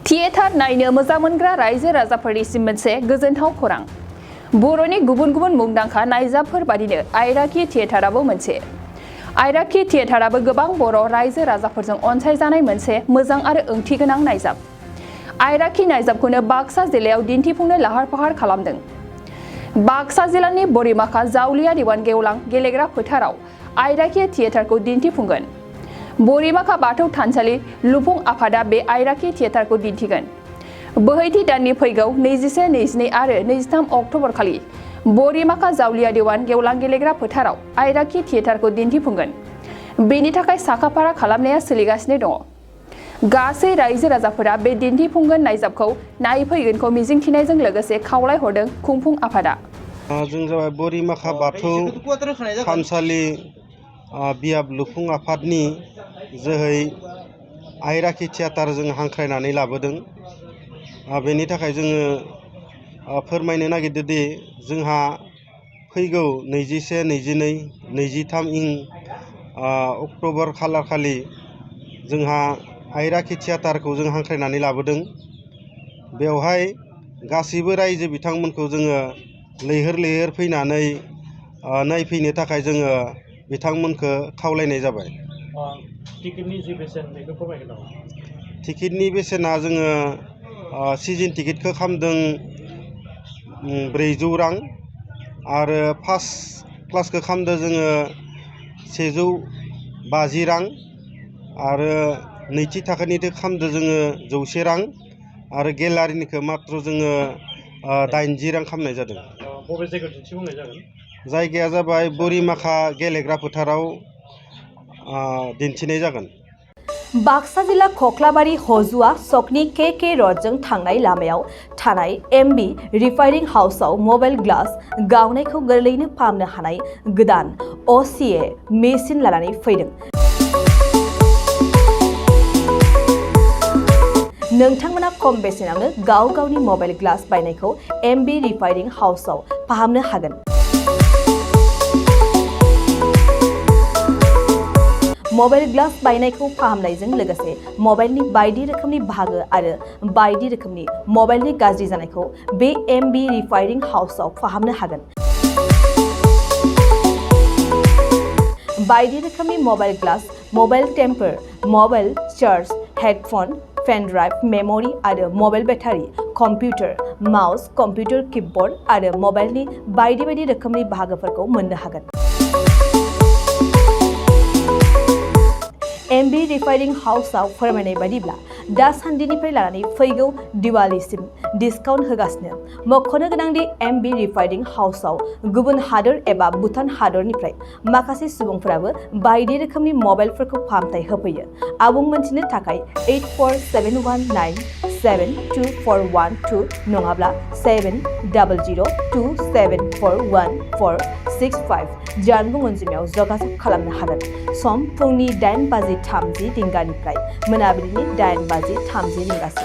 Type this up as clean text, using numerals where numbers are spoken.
Theatre नायनो मोजां मोनग्रा रायजो राजाफोरनिसिम मोनसे गोजोनथाव खौरां। बर'नि गुबुन गुबुन मुंदांखा नायजाबफोर बादिनो आइराखि थियेटाराबो मोनसे। आइराखि थियेटाराबो गोबां बर' रायजो राजाफोरजों अनसायजानाय मोनसे मोजां आरो ओंथिगोनां नायजाब। आइराखि नायजाबखौनो बाक्सा जिल्लायाव दिन्थिफुंनो लाहार फाहार खालामदों। बाक्सा जिल्लानि बरिमाखा जावलिया दिवान गेवलां गेलेग्रा फोथाराव आइराखि थियेटारखौ दिन्थिफुंगोन। बरिमाखा बाथौ थानसालि लुफुं आफादा बे आइराखि थियेटारखौ दिन्थिगोन। बोहैथि दाननि फैगौ 21, 22 आरो 23 अक्ट'बर खालि बरिमाखा जावलिया दिवान गेवलां गेलेग्रा फोथाराव आइराखि थियेटारखौ दिन्थिफुंगोन। बेनि थाखाय साखाफारा खालामनाया सोलिगासिनो दङ। गासै रायजो राजाफोरा बे दिन्थिफुंगोन नायजाबखौ नायफैगोनखौ मिजिंथिनायजों लोगोसे खावलायहरदों खुंफुं आफादा। जों जाबाय बरिमाखा बाथौ थानसालि बियाब लुफुं आफादनि जोहै आइराखि थियेटार जों हांख्रायनानै लाबोदों। बेनि थाखाय जोङो फोरमायनो नागिरदोंदि जोंहा फैगौ 21, 22, 23 अक्ट'बर खालार खालि जोंहा आइराखि थियेटारखौ जों हांख्रायनानै लाबोदों। बेवहाय गासैबो रायजो बिथांमोनखौ जोङो लैहोर लैहोर फैनानै नायफैनो थाखाय जोङो बिथांमोनखौ खावलायनाय जाबाय। टिकेटनि जि बेसेन बेखौ फोरमायगोन नामा? टिकेटनि बेसेना जोङो सिजन टिकेटखौ खालामदों 400 रां आरो फार्स्ट क्लासखौ खालामदों जोङो 150 रां आरो नैथि थाखोनिखौ खालामदों जोङो 100 रां आरो गेलारिनिखौ मात्र जोङो 80 रां खालामनाय जादों। बबे जायगायाव दिन्थिफुंनाय जागोन? जायगाया जाबाय बरिमाखा गेलेग्रा फोथाराव दिन्थिनाय जागोन। बाक्सा जिल्ला खख्लाबारि हजुआ सकनि के रडजों थांनाय लामायाव थानाय एमबि रिफाइनिं हाउसआव मबाइल ग्लास गावनायखौ गोरलैयैनो फाहामनो हानाय गोदान OCA मेसिन लानानै फैदों। नोंथांमोना खम बेसेनावनो गाव गावनि मबाइल ग्लास बायनायखौ एमबि रिफाइनिं हाउसआव फाहामनो हागोन। मबाइल ग्लास बायनायखौ फाहामनायजों लोगोसे मबाइलनि बायदि रोखोमनि बाहागो आरो बायदि रोखोमनि मबाइलनि गाज्रि जानायखौ बे एमबि रिफाइनिं हाउसआव फाहामनो हागोन। बायदि रोखोमनि mobile glass, mobile temper, mobile charge, headphone, pen drive, memory आरो mobile battery, computer, mouse, computer keyboard आरो मबाइलनि बायदि बायदि रोखोमनि बाहागोफोरखौ मोननो हागोन। एमबि रिफाइनिं हाउसआव फोरमायनाय बायदिब्ला दासान्दिनिफ्राय लानानै फैगौ दिवालीसिम डिसकाउन्ट होगासिनो। मख'नो गोनांदि एमबि रिफाइनिं हाउसआव गुबुन हादोर एबा भुटान हादरनिफ्राय माखासे सुबुंफोराबो बायदि रोखोमनि मबाइलफोरखौ फाहामथाय होफैयो। आबुं मोनथिनो थाखाय 8471972412 नङाब्ला 7002741465 जानबुं अनजिमायाव जगाजग खालामनो हागोन। सम फुंनि 8:30 रिंगानिफ्राय मोनाबिलिनि 8:30 रिंगासिम।